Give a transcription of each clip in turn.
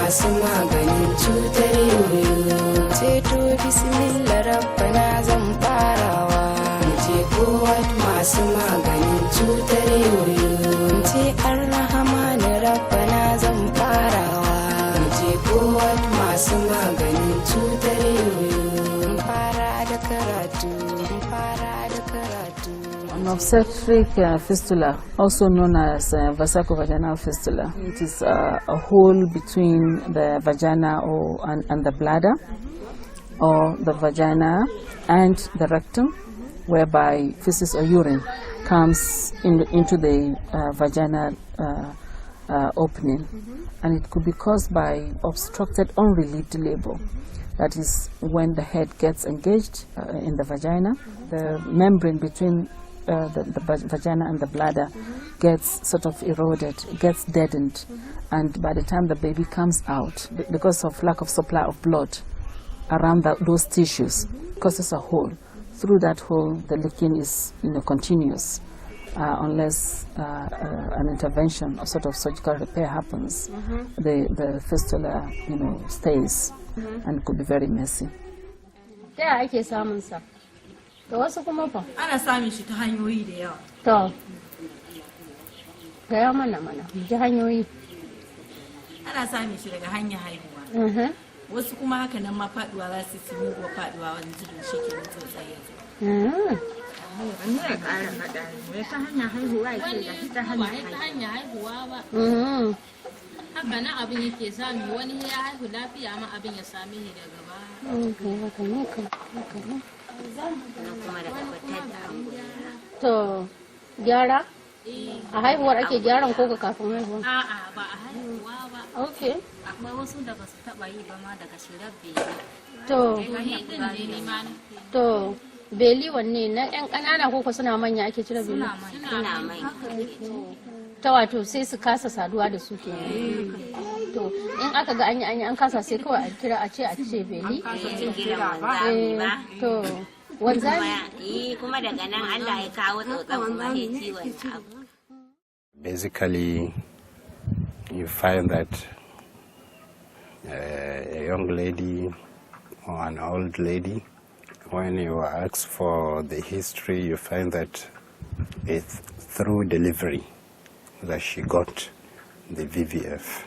masu maganin cutar yoyo ceto bismillah rabbana zan farawa ce kowat masu maganin cutar yoyo ce arrahman rabbana zan farawa ce kowat masu maganin cutar yoyo fara da karatu An obstetric fistula, also known as vesicovaginal fistula. It is a hole between the vagina and the bladder, or the vagina and the rectum, whereby feces or urine comes into the vaginal opening. And it could be caused by obstructed unrelieved labor. That is when the head gets engaged in the vagina, the membrane between the vagina and the bladder gets sort of eroded, gets deadened, and by the time the baby comes out, because of lack of supply of blood around those tissues, causes a hole. Through that hole, the leaking is continuous, unless an intervention or sort of surgical repair happens. The fistula, stays, and could be very messy. Da wasu kuma fa? Ana samun shi ta hanyoyi da yawa. To, gaya mana ji hanyoyi. Ana samun shi daga hanyar haihuwa. Wasu kuma haka nan ma faduwa za su yi mugu faduwa wani zubin shi ke mutum tsaye. Wani ya ƙara faɗa ne, ta hanyar haihuwa ya ce da ta hanyar haihuwa ba. Haka nan abin yake sami wani ya haihu lafiya ma abin ya same shi daga baya. To, gyara? A haihuwar ake gyaran ko kafin haihuwa? A'a, ba a haihuwa ba. Okay. Akwai wasu da ba su taɓa yi ba ma daga shirar beli. To, beli wanne na 'yan ƙanana ko suna manya ake cire beli? Suna manya. Ta wato sai su kasa saduwa da su ke. To, in aka ga an kasa sai kawai a kira a ce beli? To, wanzami? Kuma daga nan Allah ya kawo tsotsan kuma ya ciwon abu. Basically, you find that a young lady or an old lady, when you ask for the history, you find that it's through delivery that she got the VVF.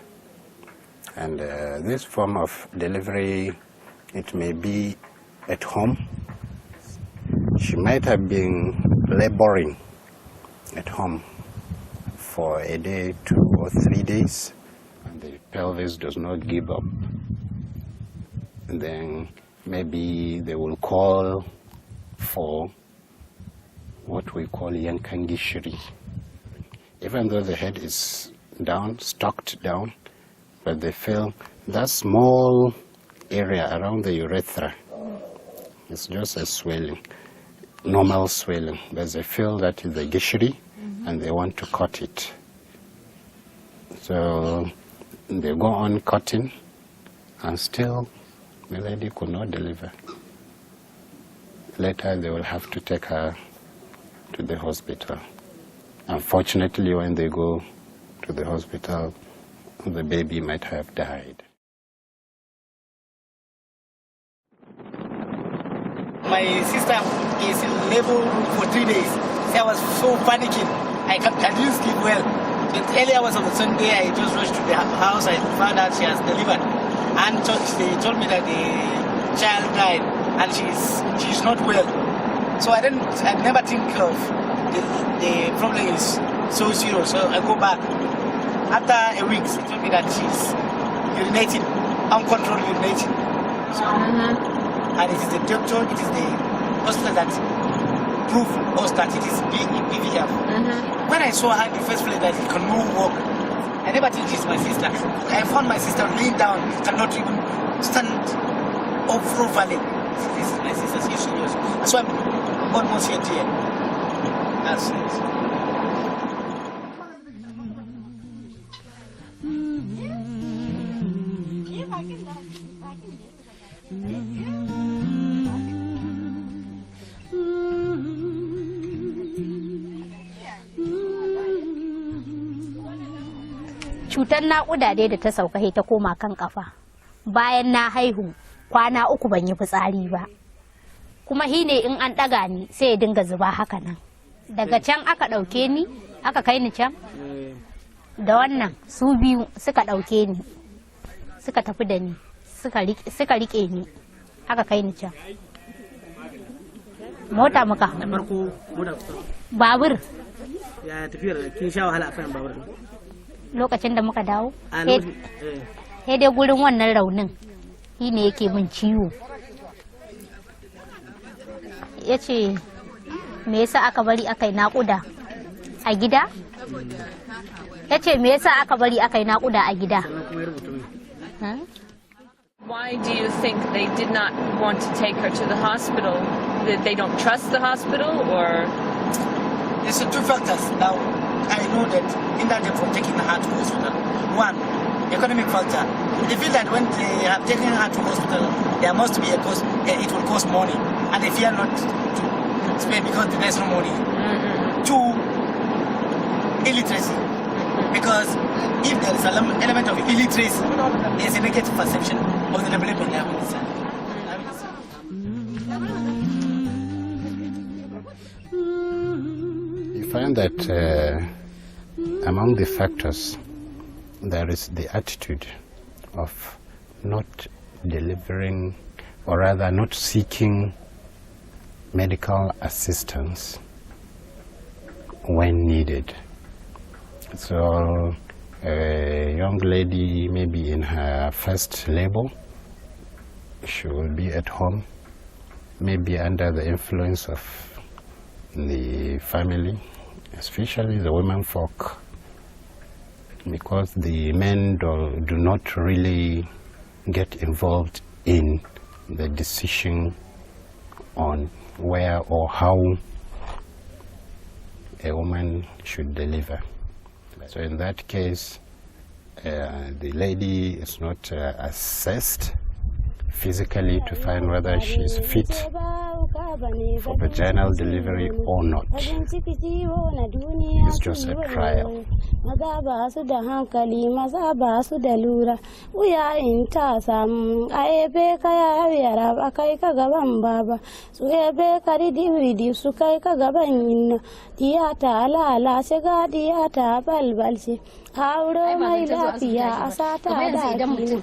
And this form of delivery, it may be at home. She might have been laboring at home for a day, 2 or 3 days, and the pelvis does not give up. And then maybe they will call for what we call yankangishiri. Even though the head is down, stocked down, but they feel that small area around the urethra is just a swelling, normal swelling, but they feel that is a gishiri and they want to cut it. So they go on cutting and still the lady could not deliver. Later they will have to take her to the hospital. Unfortunately, when they go to the hospital, the baby might have died. My sister is in labor for 3 days. So I was so panicking. I didn't sleep well. In the early hours of the Sunday, I just rushed to the house. I found out she has delivered. And they told me that the child died and she's not well. So I never think of the problem is so serious. So I go back. After a week, they told me that she's urinating, uncontrolled urinating. So, and it is the doctor, it is the hospital that proved us that it is being in BVF. When I saw her in the first place that he can no walk, I never think she's my sister. I found my sister laying down, cannot even stand up properly. This is my sister, she's serious. That's why I'm almost here, dear. That's it. Cutar naƙuda dai da ta sauka sai ta koma kan kafa. Bayan na haihu kwana 3 ban yi fitsari ba. Kuma hine in an ɗaga ni sai ya dinga zuba haka nan. Daga can aka ɗauke ni, aka kai ni can. Da wannan su biyu suka ɗauke ni, suka tafi da ni, suka riƙe ni, aka kai ni can. Mota muka. Da farko mota babur. Ya tafiyar kin sha wahala a kan babur? Lokacin da muka dawo sai dai gurin wannan raunin shi ne yake min ciwo. Ya ce me yasa aka bari aka yi naƙuda a gida? Ya ce me yasa aka bari aka yi naƙuda a gida? Why do you think they did not want to take her to the hospital? That they don't trust the hospital, or? There's two factors. Now, I know that in that they're taking her to hospital. One, economic factor. They feel that when they have taken her to hospital, there must be a cost. It will cost money, and they fear not to spend because there's no money. Two, illiteracy. Because if there is an element of illiteracy, there's a negative perception of the development of the son. You find that among the factors, there is the attitude of not delivering, or rather not seeking medical assistance when needed. So a young lady maybe in her first labor, she will be at home, maybe under the influence of the family, especially the women folk, because the men do not really get involved in the decision on where or how a woman should deliver. So in that case, the lady is not assessed physically to find whether she is fit for vaginal delivery or not. It's just a trial. Maza ba su da hankali, maza ba su da lura. Wuya in ta samu, a ebe ka yara ba kai ka gaban baba. Su ebe ka ridi su kai ka gaban yinna. Diyata lalace ga diyata balbalce. Auro mai lafiya a sata da kina.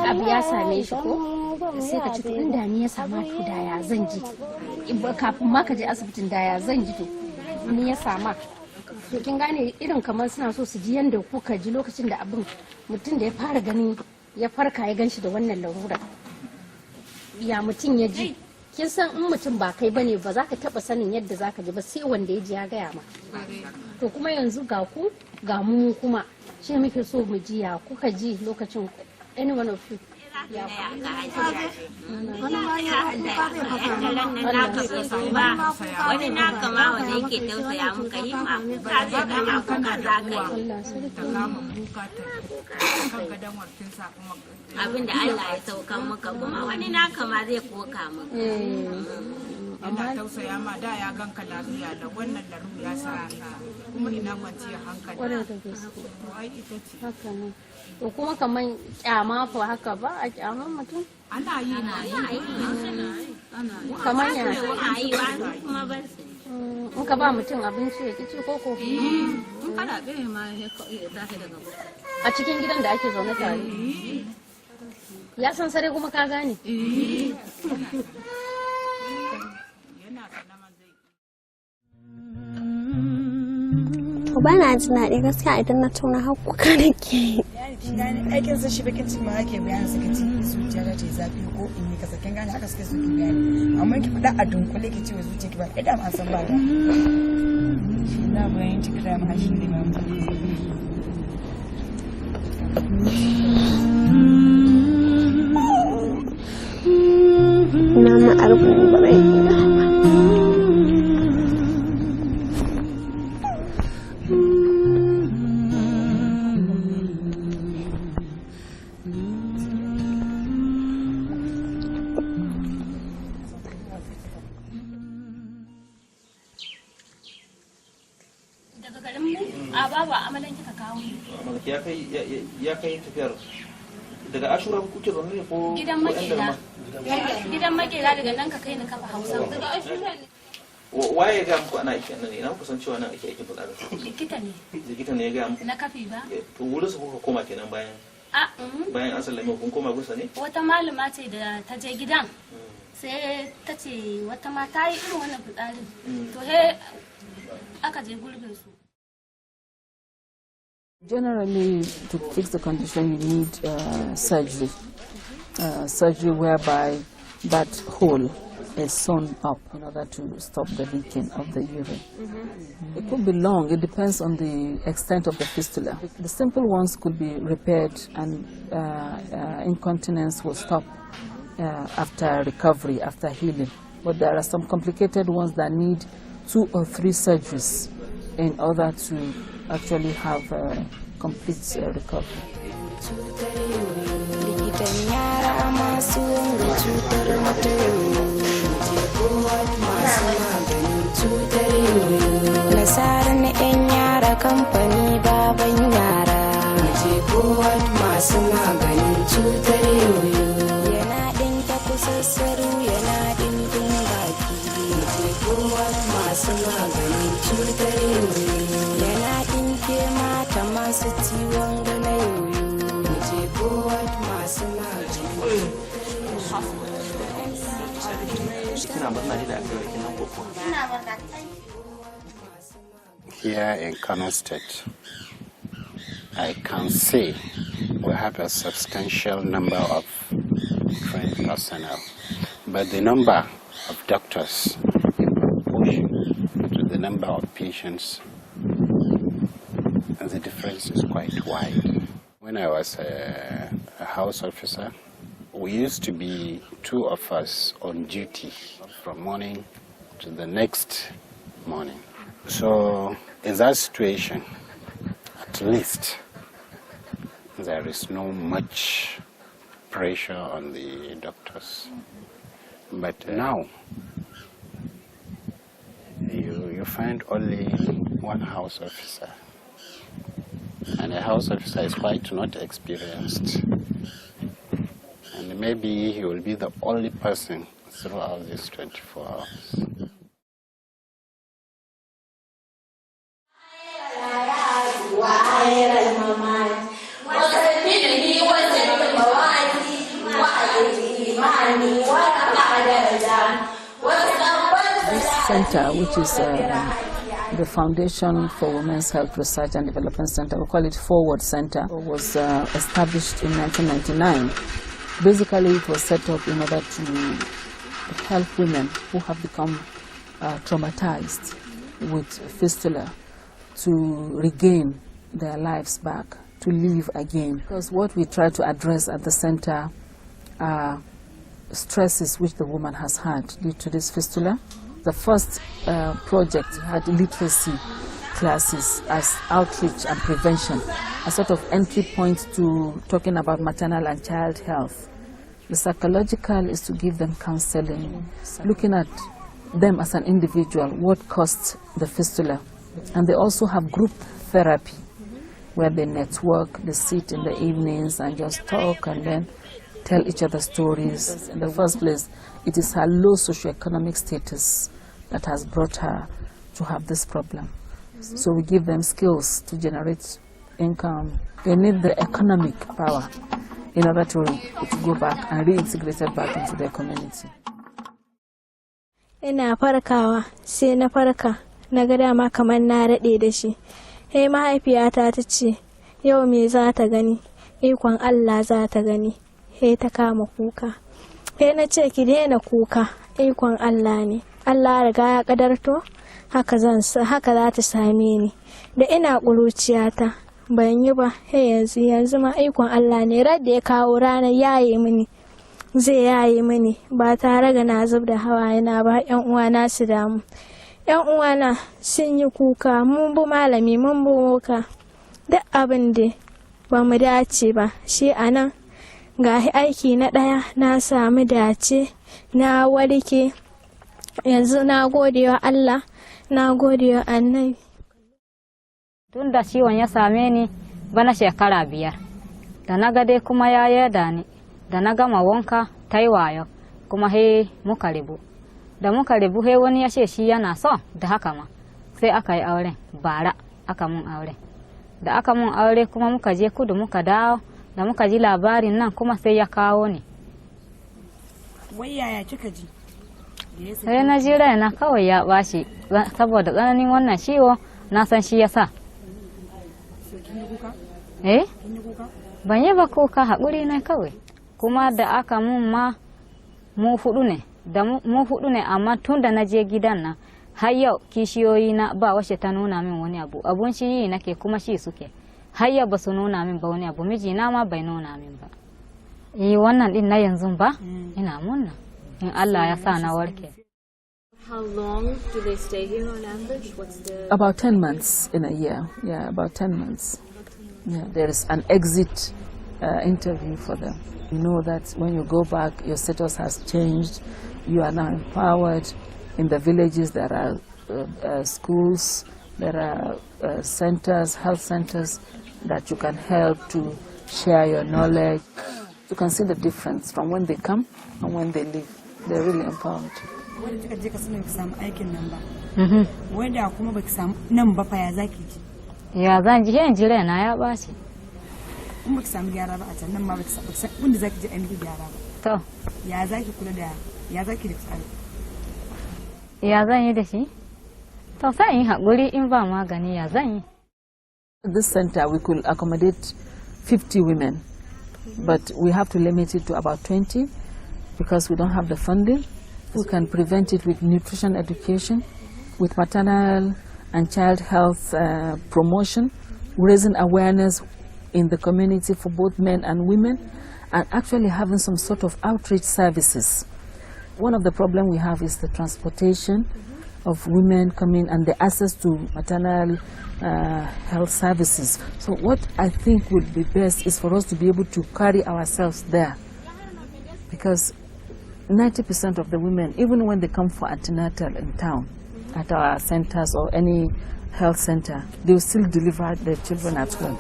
Abu ya same shi ko sai ka ci to inda ni ya sama to da ya zan ji kafin ma ka je asibitin da ya zan ji to ni ya sama to kin gane irin kamar suna so su ji yanda kuka ji lokacin da abin mutum da ya fara gani ya farka ya ganshi da wannan larura ya mutum ya ji kin san in mutum ba kai bane ba za ka taba sanin yadda za ka ji ba sai wanda ya ji ya gaya ma to kuma yanzu ga ku ga mu kuma shi muke so mu ji ya kuka ji lokacin any one of you wani na kama wanda yake tausaya muka yi ma ka zai kama kuka za ka yi abin da Allah ya saukan muka kuma wani na kama zai koka muka ina tausaya ma da ya ganka lafiya da wannan laru ya sa kuma ina kwanciyar hankali ai ita ce haka ne to kuma kaman kyama fa haka ba a kyaman mutum ana yi kamar ya kuma bar in ka ba mutum abinci ya kici ko ko in kana tsaye ma ya tashi daga a cikin gidan da ake zaune tare ya san sare kuma ka gane To ba na jin daɗi gaskiya idan na tuna hakuka nake. Aikin sun shi bakin ciki ma ake bayan suka ci zuciya ta ce zafi ko in yi kasa kin gane haka suke so ki bayani amma ki faɗa a dunkule ki ce wa zuciya ki ba idan an san ba da shi na bayan ciki da ma shi ne ma daga garin mu a babu amalan kika kawo ni ya kai tafiyar daga Ashura kuke zaune ne ko gidan makera daga nan ka kai ni kafa Hausa daga Ashura ne. Waye ga muku ana aiki nan ne? Na kusan cewa nan ake aikin fitsari. Likita ne ya ga muku. Na kafi ba. To wurin su kuka koma kenan bayan bayan an sallame kun koma gusa ne? Wata malama ce da ta je gidan sai ta ce wata ma ta yi irin wannan fitsarin to he aka je gurbin su. Generally, to fix the condition, you need surgery. Surgery whereby that hole is sewn up in order to stop the leaking of the urine. It could be long, it depends on the extent of the fistula. The simple ones could be repaired and incontinence will stop after recovery, after healing. But there are some complicated ones that need 2 or 3 surgeries in order to actually have complete recovery. Nasarar na 'yan yara kamfani baban yara masu maganin cutar yoyo yana ɗinka kusassaru yana ɗinkin baki masu maganin cutar yoyo yana ɗinke mata masu ciwon gana yoyo masu maganin Here in Kano State, I can say we have a substantial number of trained personnel, but the number of doctors in proportion to the number of patients, the difference is quite wide. When I was a house officer, we used to be 2 of us on duty from morning to the next morning. So in that situation, at least there is no much pressure on the doctors. But now, you find only 1 house officer. And a house officer is quite not experienced. And maybe he will be the only person throughout these 24 hours. This center, which is the Foundation for Women's Health Research and Development Center, we call it Forward Center, was established in 1999. Basically, it was set up in order to help women who have become traumatized with fistula to regain their lives back, to live again. Because what we try to address at the center are stresses which the woman has had due to this fistula. The first project had literacy classes as outreach and prevention, a sort of entry point to talking about maternal and child health. The psychological is to give them counseling, looking at them as an individual, what caused the fistula. And they also have group therapy, where they network, they sit in the evenings and just talk and then tell each other stories. In the first place, it is her low socioeconomic status that has brought her to have this problem. So we give them skills to generate income. They need the economic power in order to go back and reintegrate it back into their community. Ina farkawa sai na farka na ga dama kamar na daɗe da shi. Sai mahaifiyata ta ce yau me za ta gani, ikon Allah za ta gani. Sai ta kama kuka. Sai na ce ki daina kuka, ikon Allah ne. Allah riga ya kadarto haka za ta same ni. Da ina ƙuruciyata ban yi ba, yanzu ma ikon Allah ne, radda ya kawo ranar yaye mini zai yaye mini ba tare da na zub da hawaye na ba. Yan uwana su damu, yan uwana sun yi kuka, mun bu malami mun bu woka, duk abin da ba mu dace ba shi anan ga aiki na ɗaya na samu dace, na warke yanzu. Na gode wa Allah, na gode wa Annabi. Tun da ciwon ya same ni bana shekara 5 da na ga dai kuma ya yarda ni da na gama wanka ta yi wayo kuma he muka ribu da muka ribu he wani ya ce shi yana so da haka ma sai aka yi auren bara aka mun aure da aka mun aure kuma muka je kudu muka dawo da muka ji labarin nan kuma sai ya kawo ni. Wai yaya kika ji? Sai na ji raina kawai ya bashi saboda tsananin wannan ciwo na san shi yasa. Ban yi ba kuka haƙuri ne kawai kuma da aka mun ma mu hudu ne amma tun da na je gidan nan har yau kishiyoyi na ba wace ta nuna min wani abu abun shi yi nake kuma shi suke har yau ba su nuna min ba wani abu mijina ma bai nuna min ba. Wannan din na yanzu ba ina munna in Allah ya sa na warke. How long do they stay here on average? What's the... About 10 months in a year. Yeah, about 10 months. Yeah, there is an exit interview for them. You know that when you go back, your status has changed. You are now empowered. In the villages, there are schools, there are centers, health centers that you can help to share your knowledge. You can see the difference from when they come and when they leave. They're really empowered. Wanda kika je ka sanar ki samu aikin nan ba. Wanda kuma baki samu nan ba fa ya zaki ji? Ya zan ji yan jira na ya baci. In baki samu gyara ba a can nan ma baki samu wanda zaki ji an yi gyara ba. To. Ya zaki kula da ya zaki da tsari. Ya zan yi da shi? To sai in haƙuri in ba magani ya zan yi. In this center we could accommodate 50 women, but we have to limit it to about 20 because we don't have the funding. We can prevent it with nutrition education, with maternal and child health promotion, raising awareness in the community for both men and women, and actually having some sort of outreach services. One of the problems we have is the transportation of women coming and the access to maternal health services. So what I think would be best is for us to be able to carry ourselves there, because 90% of the women, even when they come for antenatal in town, at our centers or any health center, they will still deliver their children at home.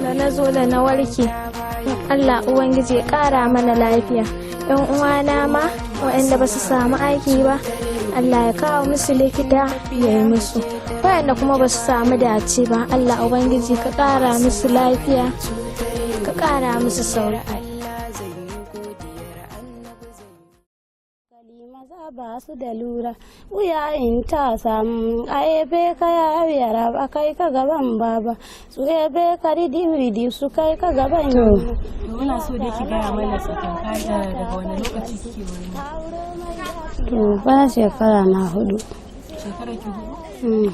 Da na zo da na warke, Allah Ubangiji ya ƙara mana lafiya. ‘Yan uwana ma, waɗanda ba su samu aiki ba, Allah ya kawo musu likita ya yi musu. Waɗanda kuma ba su samu dace ba, Allah Ubangiji ka ƙara musu lafiya, ka ƙara musu sauki. ba su da lura wuya in ta samu a ebe ka ya yara ba kai ka gaban baba su ebe ka ridi su kai ka gaban yau. Muna so da ki gaya mana tsakanka daga wani lokaci kike wani? To ba shekara na 4. Shekara ki 4?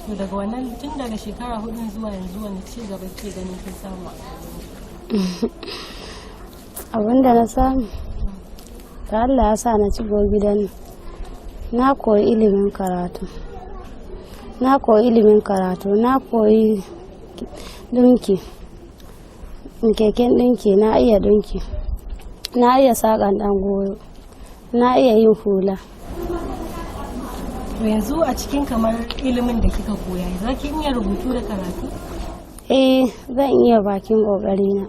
To daga wannan tun daga shekara 4 zuwa yanzu wani ci gaba ke ganin kin samu? Abinda na samu ta Allah ya sa na ci gidan na koyi ilimin karatu na koyi dinki keken dinki na iya dinki na iya saƙan ɗan goyo na iya yin hula. To yanzu a cikin kamar ilimin da kika koya za ki iya rubutu da karatu? Zan iya bakin ƙoƙarina.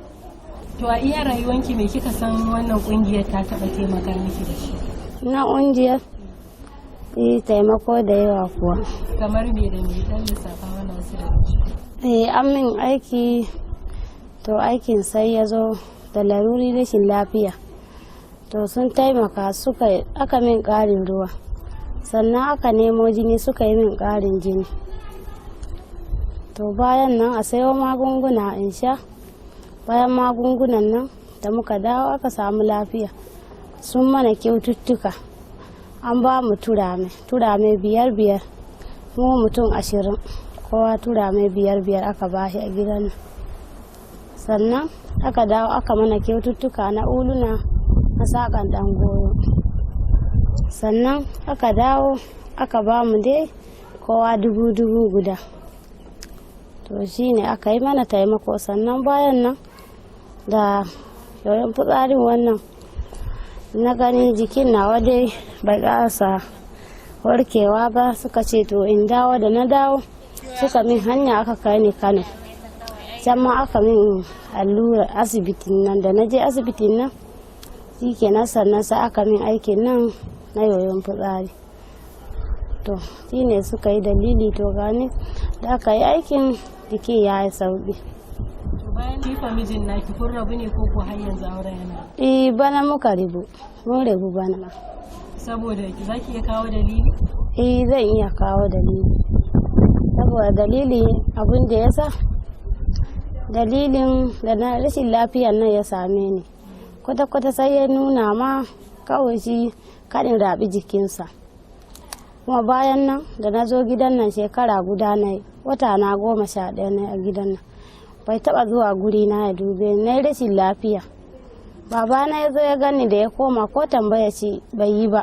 To a iya rayuwanki me kika san wannan kungiyar ta taba taimaka miki da shi? Na kungiyar taimako da yawa kuwa. Kamar me da me dan lissafa mana wasu da shi? An min aiki, to aikin sai ya zo da laruri rashin lafiya. To sun taimaka aka min ƙarin ruwa. Sannan aka nemo jini suka yi min ƙarin jini. To bayan nan a sayo magunguna in sha. Bayan magungunan nan da muka dawo aka samu lafiya sun mana kyaututtuka an ba mu turame 5 mu mutum 20 kowa turame 5 aka ba shi a gidan sannan aka dawo aka mana kyaututtuka na uluna na saƙan ɗan goyo sannan aka dawo aka ba mu dai kowa 1000 guda to shine aka yi mana taimako sannan bayan nan da yoyon fitsarin wannan na ganin jikin nawa dai bai ƙasa warkewa ba suka ce to in dawo da na dawo suka min hanya aka kai ni Kano. Can ma aka min allura asibitin nan, da na je asibitin nan shikenan sannan sai aka min aikin nan na yoyon fitsari. To shine suka yi dalili, to gani da aka yi aikin jiki ya yi sauki. Bayan kifa mijin naki kun rabu ne ko har yanzu auren yana? Bana muka rabu, mun rabu bana. Saboda za ki iya kawo dalili? Zan iya kawo dalili. Saboda dalili abin da ya sa, dalilin da na rashin lafiyar nan ya same ni. Kwata-kwata sai ya nuna ma kawai shi kaɗin raɓi jikinsa. Kuma bayan nan da na zo gidan nan shekara guda na wata na 11 na a gidan nan. Bai taba zuwa guri na ya dube na rashin lafiya. Babana ya zo ya gani da ya koma ko tambaya ce bai yi ba,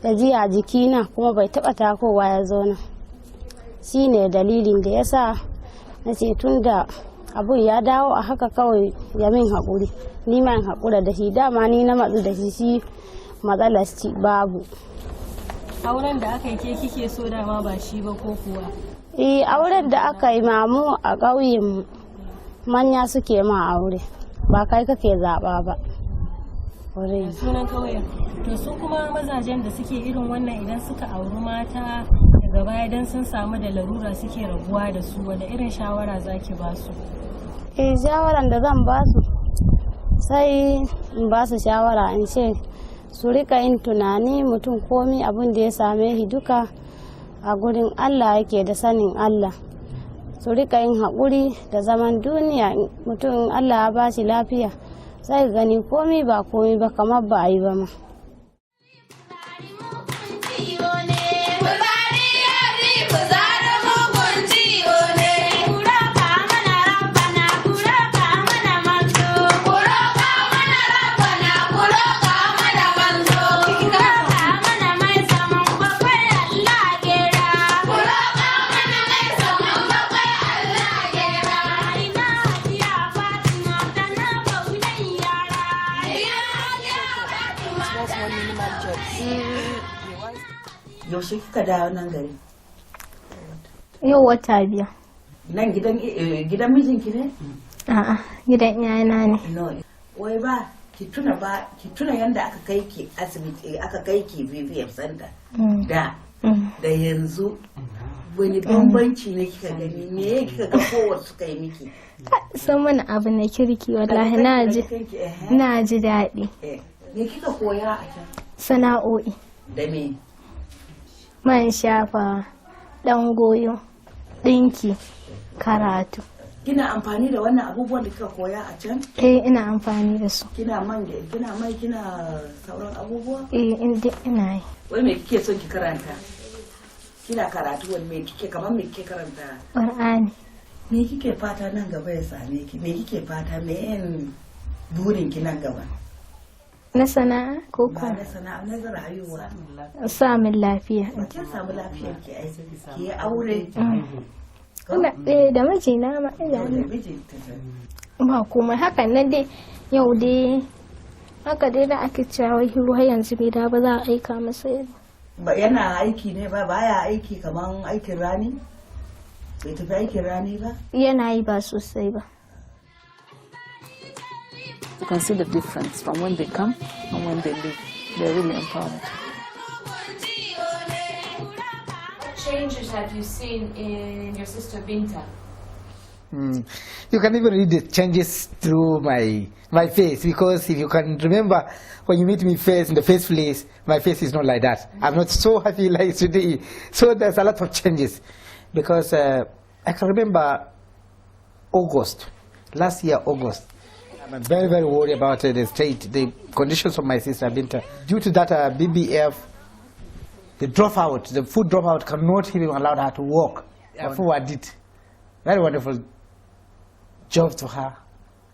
da ji a jikina kuma bai taba takowa ya zo nan. Shi ne dalilin da ya sa na ce tun da abun ya dawo a haka kawai ya min haƙuri, ni ma in haƙura da shi, dama ni na matsu da shi matsalar shi babu. Auren da aka yi ke kike so dama ba shi ba ko kuwa? Auren da aka yi mamu a ƙauyenmu manya suke ma aure, ba kai kake zaɓa ba. Sunan ƙauyen. To su kuma mazajen da suke irin wannan idan suka auri mata daga baya dan sun samu da larura suke rabuwa da su, wanda irin shawara zaki ba su? Shawaran da zan ba su sai in ba su shawara in ce su rika yin tunani, mutum komi abin da ya same shi duka a gurin Allah yake da sanin Allah. Su rika yin haƙuri da zaman duniya, mutum Allah ya ba shi lafiya sai gani komi ba kamar ba a yi ba ma. Yaushe kika dawo nan gari? Yau wata 5. Nan gidan mijinki ne? A'a, gidan iyayena ne. No. Wai ba ki tuna yanda aka kai ki asibiti, aka kai ki VVF Center da yanzu wani bambanci ne kika gani, me kika ga kowar suka yi miki? Sun mana abu na kirki wallahi, na ji daɗi. Me kika koya a can? Sana'o'i. Da me? Man shafa, ɗan goyo, ɗinki, karatu. Kina amfani da wannan abubuwan da kika koya a can? Ina amfani da su. Kina sauran abubuwa? Ina yi. Wai me kike son ki karanta? Kina karatu wani me kike kike karanta? Qur'ani. Me kike fata nan gaba ya same ki? Me kike fata me yin burin ki nan gaba? Na sana'a ko kuma? Na sana'a, na rayuwa. Samun lafiya. Kin samu lafiyar ki ai ki yi aure. Ina da mijina ma ina ba komai hakan nan dai yau dai haka dai da ake cewa hiru har yanzu bai da ba za a aika masa yanzu. Ba yana aiki ne ba, baya aiki kaman aikin rani? Bai tafi aikin rani ba? Yana yi ba sosai ba. You can see the difference from when they come and when they leave. They're really empowered. What changes have you seen in your sister Binta? You can even read the changes through my face, because if you can remember when you meet me in the first place, my face is not like that. I'm not so happy like today. So there's a lot of changes, because I can remember last year August. I'm very, very worried about the conditions of my sister Binta. Due to that BBF, the food dropout cannot even allow her to walk. Therefore, I did very wonderful job to her,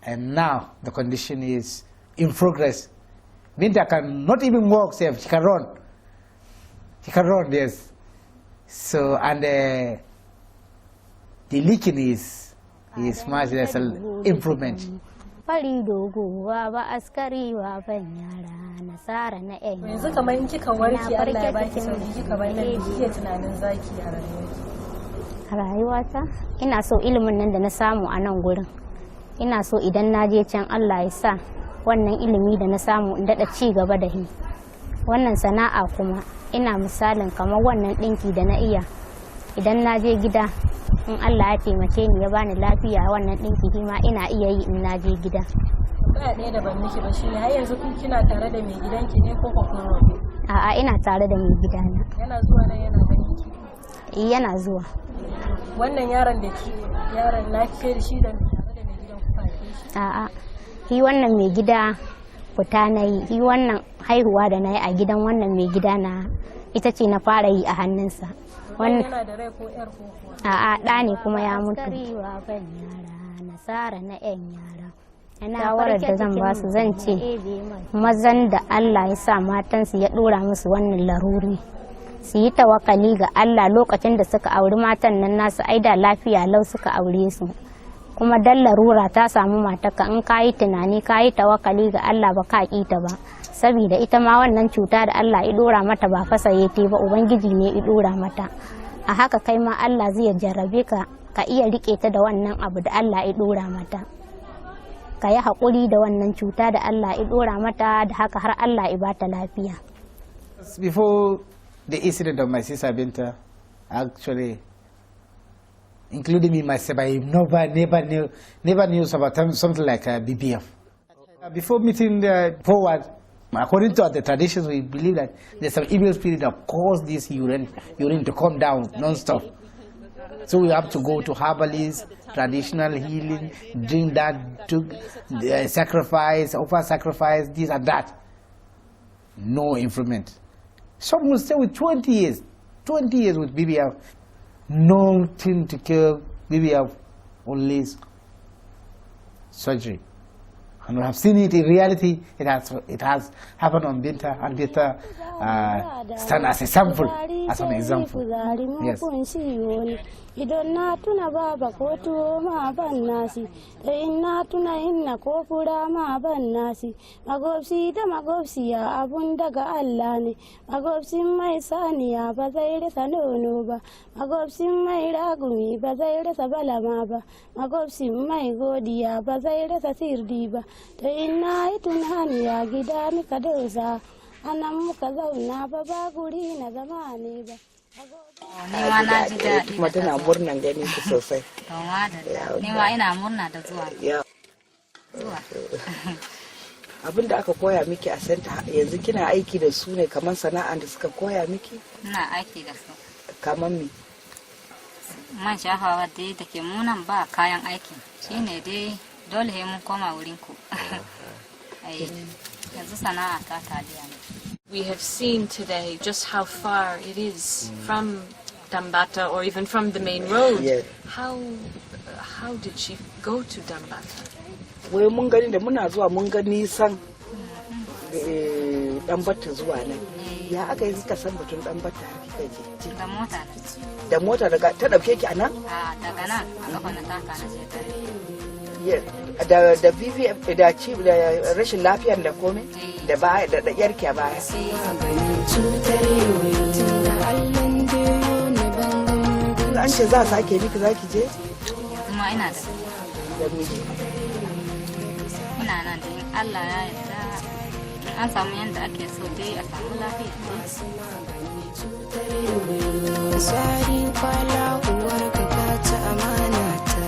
and now the condition is in progress. Binta can not even walk, she can run. She can run, yes. So, and the leaking is much less improvement. Yanzu kamar kika warke Allah ya baki sauki kika bar nan kike tunanin zaki a rayuwa. A rayuwata ina so ilimin nan da na samu a nan gurin, ina so idan na je can Allah ya sa wannan ilimi da na samu in daɗa ci gaba da shi. Wannan sana'a kuma ina misalin kamar wannan ɗinki da na iya, idan na je gida in Allah ya taimake ni ya bani lafiya wannan ɗinki ma ina iya yi in na je gida. Ɗaya da ban miki ba shi har yanzu kina tare da mai gidanki ne ko kuma rabu? A'a ina tare da mai gidana. Yana zuwa nan yana ganin ki? Yana zuwa. Wannan yaron da yaron na ke da shi da tare da mai gidan kuka haife shi? A'a, shi wannan mai gida fita na yi, shi wannan haihuwa da na yi a gidan wannan mai gida na ita ce na fara yi a hannunsa. Wannan yana da rai ko yar ko kuwa? A'a, ɗa ne kuma ya mutu. Nasara na 'yan yara. Shawarar da zan ba su zan ce mazan da Allah ya sa matansu ya ɗora musu wannan laruri su yi tawakali ga Allah lokacin da suka auri matan nan nasu aida lafiya lau suka aure su, kuma dan larura ta samu mataka in ka yi tunani ka yi tawakali ga Allah ba ka ta ba, saboda ita ma wannan cuta da Allah ya ɗora mata ba fasaye te ba, ubangiji ne ya ɗora mata. A haka kai ma Allah zai jarrabe ka ka iya riƙe ta da wannan abu da Allah ya ɗora mata. Ka yi haƙuri da wannan cuta da Allah ya ɗora mata, da haka har Allah ya bata lafiya. Before the incident of my sister Binta, actually, including me myself, I never knew about something like BBF. Before meeting the forward, according to the traditions, we believe that there's some evil spirit that caused this urine to come down non-stop. So we have to go to herbalists, traditional healing, drink that, to sacrifice, offer sacrifice, this and that. No improvement. Some will stay with 20 years with BBF. Nothing to cure BBF, only surgery. And we have seen it in reality. It has happened on Binta, and Binta stand as a sample, as an example. Yes. Idan na tuna baba ko tuwo ma ban nasi, da in na tuna inna ko fura ma ban nasi, magobsi da magobsiya abun daga Allah ne, magobsin mai saniya ba zai rasa nono ba, magobsin mai ragumi ba zai rasa balama ba, magobsin mai godiya ba zai rasa sirdi ba, da in na yi tunaniya gida muka dosa, anan muka zauna ba guri na zama ne ba. Ni ma na ji daɗi. Kuma tana murnan gani ku sosai. Ni ma ina murna da zuwa. Abin da aka koya miki a senta yanzu kina aiki da su ne kamar sana'an da suka koya miki? Ina aiki da su. Kamar me? Man shafawa dai da ke munan ba kayan aiki. Shine dai dole he mun koma wurin ku. Yanzu sana'a ta taliya ne. We have seen today just how far it is from Dambata or even from the main road. Yes. How did she go to Dambata? Wai mun gani da muna zuwa mun ga nisan Dambata zuwa nan. Ya aka yi suka san batun Dambata har kika je? Da mota. Da mota daga ta dauke ki anan? Daga nan a kafa na taka na je da VVF da rashin lafiyar da komai da baya da yarki a baya. An ce za a sake miki za ki je? Kuma ina da miji. Ina nan da in Allah ya yarda an samu yadda ake so dai a samu lafiya. Tsari kwala uwar ka ta amana ta.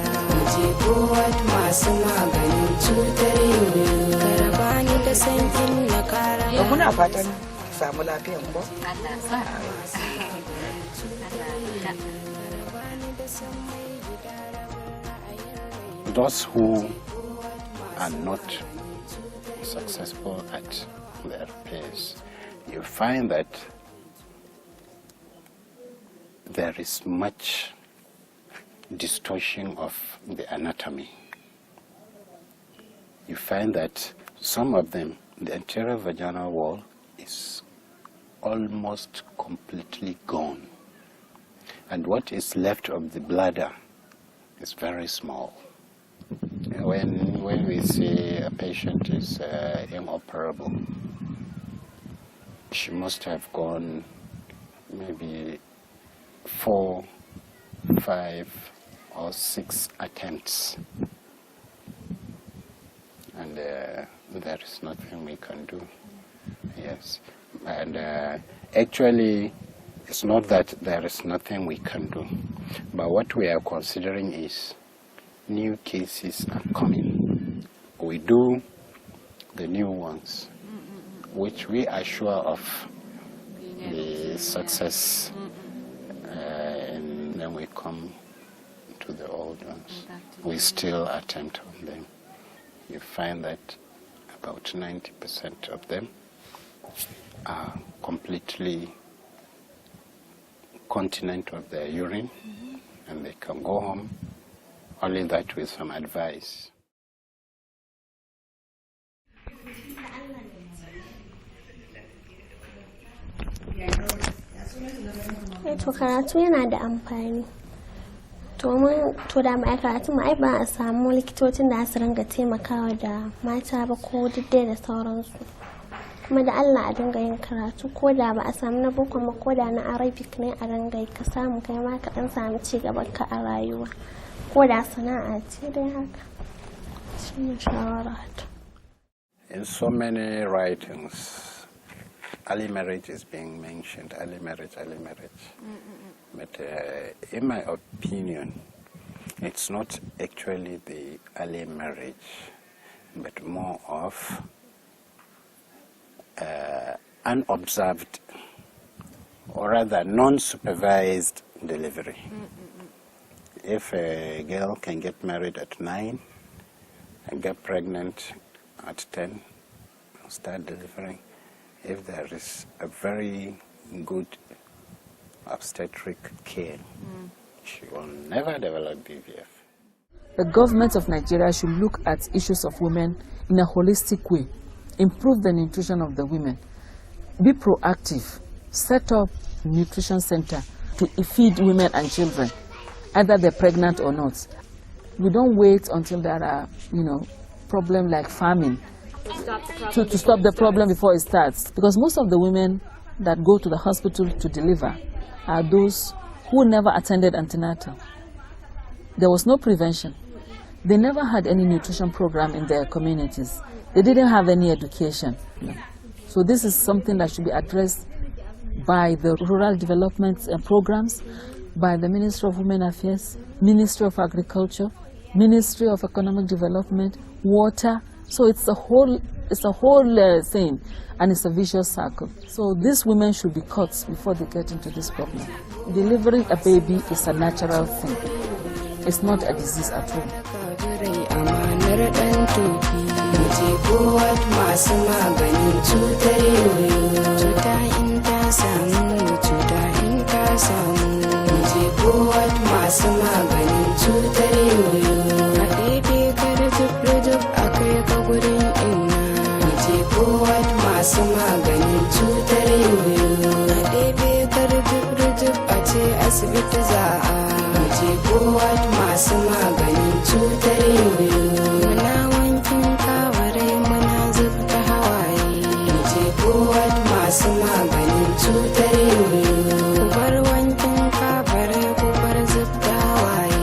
Je kowat masu maganin cutar yoyo. Karabani da sankin na kara. Da muna fatan samu lafiyan ko? Allah sa. Those who are not successful at their place, you find that there is much distortion of the anatomy. You find that some of them, the anterior vaginal wall is almost completely gone. And what is left of the bladder is very small. When we say a patient is inoperable, she must have gone maybe 4 5 or 6 attempts. And there is nothing we can do. Yes. And actually, it's not that there is nothing we can do. But what we are considering is new cases are coming. We do the new ones, which we are sure of the success, and then we come to the old ones. We still attempt on them. You find that about 90% of them are completely continent of their urine, and they can go home, only that with some advice. To karatu yana da amfani. To da mai karatu ma ai ba a samu likitocin da su ringa taimakawa da mata ba ko diddai da sauransu. Kuma da Allah a dinga yin karatu ko da ba a samu na boko ma ko da na Arabic ne a ringa ka samu kai ma ka dan samu ci gaban ka a rayuwa. Ko da sana'a ce dai haka. Shine shawara ta. In so many writings, early marriage is being mentioned, early marriage. But in my opinion, it's not actually the early marriage, but more of unobserved, or rather non-supervised delivery. If a girl can get married at 9 and get pregnant at 10, start delivering, if there is a very good obstetric care, she will never develop BVF. The government of Nigeria should look at issues of women in a holistic way, improve the nutrition of the women, be proactive, set up a nutrition center to feed women and children, either they're pregnant or not. We don't wait until there are, problems like famine to stop the problem before it starts. Because most of the women that go to the hospital to deliver are those who never attended antenatal. There was no prevention. They never had any nutrition program in their communities. They didn't have any education. So this is something that should be addressed by the rural development programs, by the Ministry of Women Affairs, Ministry of Agriculture, Ministry of Economic Development, Water. So it's a whole thing, and it's a vicious circle. So these women should be caught before they get into this problem. Delivering a baby is a natural thing. It's not a disease at all. masu maganin cutar yoyo a ɗebe karjib a ce asibiti za a je kowa masu maganin cutar yoyo muna wankin kawarai muna zubta hawaye je kowa masu maganin cutar yoyo ku bar wankin kawarai ku bar zubta hawaye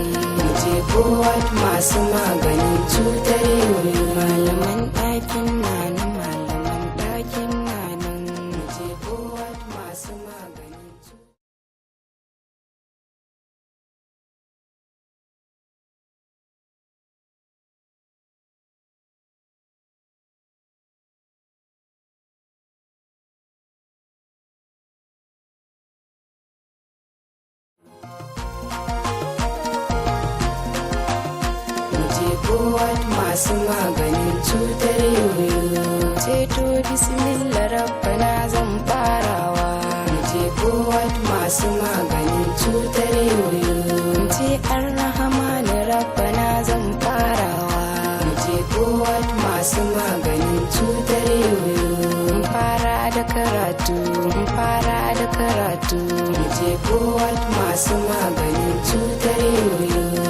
je kowa masu maganin cutar yoyo malaman ɗakin nan masu maganin cutar yoyo ceto bismillah rabbana zan farawa ce kowat masu maganin cutar yoyo ce arrahman rabbana zan farawa ce kowat masu maganin cutar yoyo fara da karatu ce kowat masu maganin cutar yoyo